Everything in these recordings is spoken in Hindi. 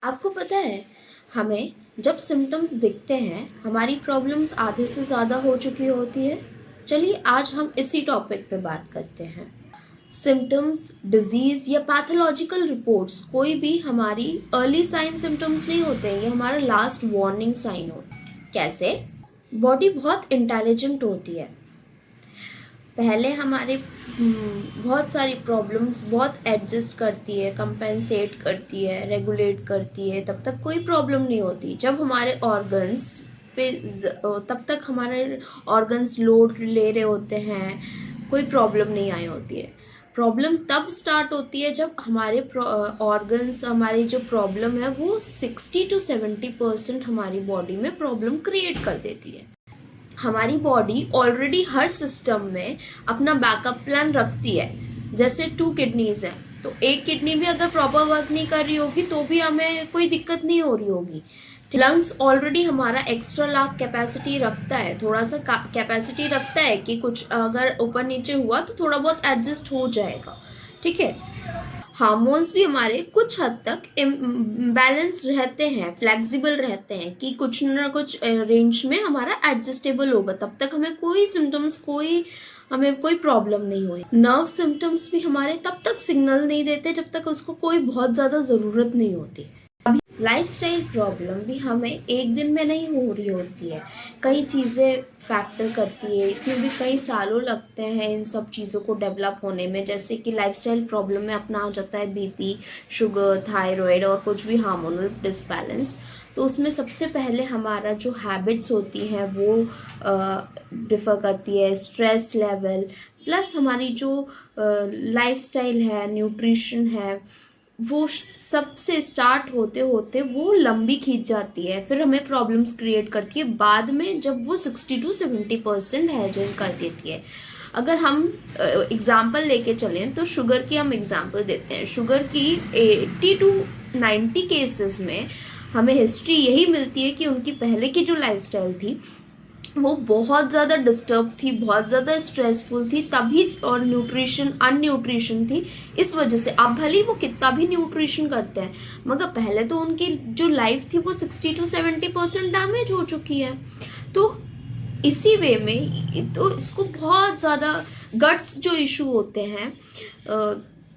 आपको पता है, हमें जब सिम्टम्स दिखते हैं हमारी प्रॉब्लम्स आधे से ज़्यादा हो चुकी होती है। चलिए आज हम इसी टॉपिक पे बात करते हैं। सिम्टम्स, डिजीज़ या पैथोलॉजिकल रिपोर्ट्स कोई भी हमारी अर्ली साइन सिम्टम्स नहीं होते हैं, ये हमारा लास्ट वार्निंग साइन होता है। कैसे? बॉडी बहुत इंटेलिजेंट होती है। पहले हमारे बहुत सारी प्रॉब्लम्स बहुत एडजस्ट करती है, कंपेंसेट करती है, रेगुलेट करती है, तब तक कोई प्रॉब्लम नहीं होती। जब हमारे ऑर्गन्स पे तब तक हमारे ऑर्गन्स लोड ले रहे होते हैं, कोई प्रॉब्लम नहीं आई होती है। प्रॉब्लम तब स्टार्ट होती है जब हमारे ऑर्गन्स, हमारी जो प्रॉब्लम है वो 60 to 70% हमारी बॉडी में प्रॉब्लम क्रिएट कर देती है। हमारी बॉडी ऑलरेडी हर सिस्टम में अपना बैकअप प्लान रखती है। जैसे 2 किडनीज हैं, तो एक किडनी भी अगर प्रॉपर वर्क नहीं कर रही होगी तो भी हमें कोई दिक्कत नहीं हो रही होगी। लंग्स ऑलरेडी हमारा एक्स्ट्रा लाख कैपेसिटी रखता है, थोड़ा सा कैपेसिटी रखता है कि कुछ अगर ऊपर नीचे हुआ तो थोड़ा बहुत एडजस्ट हो जाएगा, ठीक है। हार्मोन्स भी हमारे कुछ हद तक बैलेंस रहते हैं, फ्लेक्सिबल रहते हैं कि कुछ ना कुछ रेंज में हमारा एडजस्टेबल होगा, तब तक हमें कोई सिम्टम्स, हमें कोई प्रॉब्लम नहीं हुई। नर्व सिम्टम्स भी हमारे तब तक सिग्नल नहीं देते जब तक उसको कोई बहुत ज़्यादा ज़रूरत नहीं होती। लाइफस्टाइल प्रॉब्लम भी हमें एक दिन में नहीं हो रही होती है, कई चीज़ें फैक्टर करती है, इसमें भी कई सालों लगते हैं इन सब चीज़ों को डेवलप होने में। जैसे कि लाइफस्टाइल प्रॉब्लम में अपना आ जाता है बीपी, शुगर, थायराइड और कुछ भी हार्मोनल डिसबैलेंस। तो उसमें सबसे पहले हमारा जो हैबिट्स होती हैं वो डिफ़र करती है, स्ट्रेस लेवल प्लस हमारी जो लाइफस्टाइल है, न्यूट्रिशन है, वो सबसे स्टार्ट होते होते वो लंबी खींच जाती है, फिर हमें प्रॉब्लम्स क्रिएट करती है बाद में, जब वो 60 to 70% हैजन कर देती है। अगर हम एग्जाम्पल लेके चलें तो शुगर की हम एग्जाम्पल देते हैं। शुगर की 80 to 90 केसेस में हमें हिस्ट्री यही मिलती है कि उनकी पहले की जो लाइफस्टाइल थी वो बहुत ज़्यादा डिस्टर्ब थी, बहुत ज़्यादा स्ट्रेसफुल थी, तभी, और न्यूट्रिशन अनन्यूट्रिशन थी। इस वजह से अब भले वो कितना भी न्यूट्रिशन करते हैं मगर पहले तो उनकी जो लाइफ थी वो 60 to 70% डैमेज हो चुकी है। तो इसी वे में तो इसको बहुत ज़्यादा गट्स जो इशू होते हैं,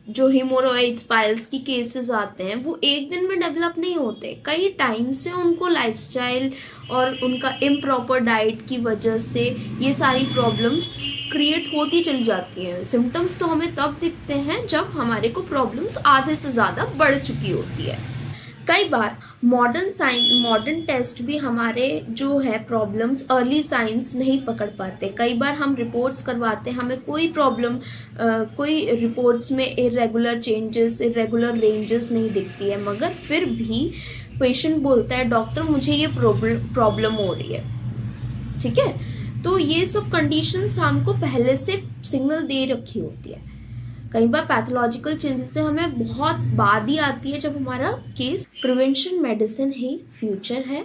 जो हेमोरॉइड्स, पाइल्स की केसेस आते हैं, वो एक दिन में डेवलप नहीं होते, कई टाइम से उनको लाइफस्टाइल और उनका इम्प्रॉपर डाइट की वजह से ये सारी प्रॉब्लम्स क्रिएट होती चली जाती हैं। सिम्टम्स तो हमें तब दिखते हैं जब हमारे को प्रॉब्लम्स आधे से ज़्यादा बढ़ चुकी होती है। कई बार मॉडर्न टेस्ट भी हमारे जो है प्रॉब्लम्स, अर्ली साइंस नहीं पकड़ पाते। कई बार हम रिपोर्ट्स करवाते हैं, हमें कोई प्रॉब्लम, कोई रिपोर्ट्स में इरेगुलर चेंजेस, इरेगुलर रेंजेस नहीं दिखती है, मगर फिर भी पेशेंट बोलता है डॉक्टर मुझे ये प्रॉब्लम हो रही है, ठीक है। तो ये सब कंडीशंस हमको पहले से सिग्नल दे रखी होती है। कई बार पैथोलॉजिकल चेंजेस से हमें बहुत बाद ही आती है जब हमारा केस। प्रिवेंशन मेडिसिन ही फ्यूचर है।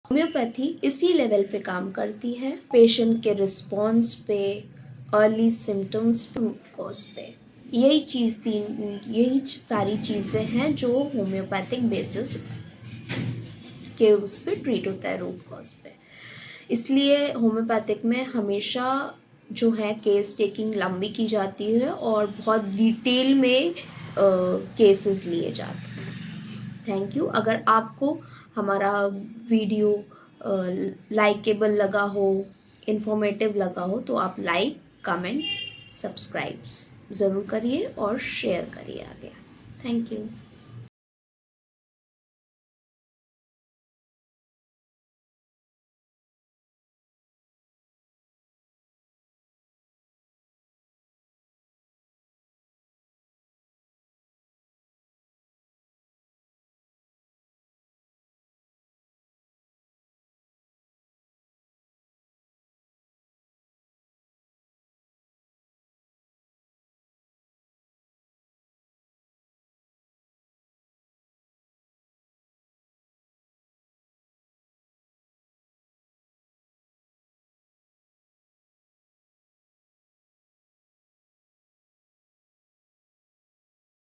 होम्योपैथी इसी लेवल पे काम करती है, पेशेंट के रिस्पॉन्स पे, अर्ली सिम्टम्स, कॉज पे। यही सारी चीज़ें हैं जो होम्योपैथिक बेसिस के उस पर ट्रीट होता है, रूट कॉज पे। इसलिए होम्योपैथिक में हमेशा जो है केस टेकिंग लंबी की जाती है और बहुत डिटेल में केसेस लिए जाते हैं। Thank you. अगर आपको हमारा वीडियो लाइकेबल लगा हो, इन्फॉर्मेटिव लगा हो तो आप लाइक, कमेंट, सब्सक्राइब्स ज़रूर करिए और शेयर करिए आगे। Thank you.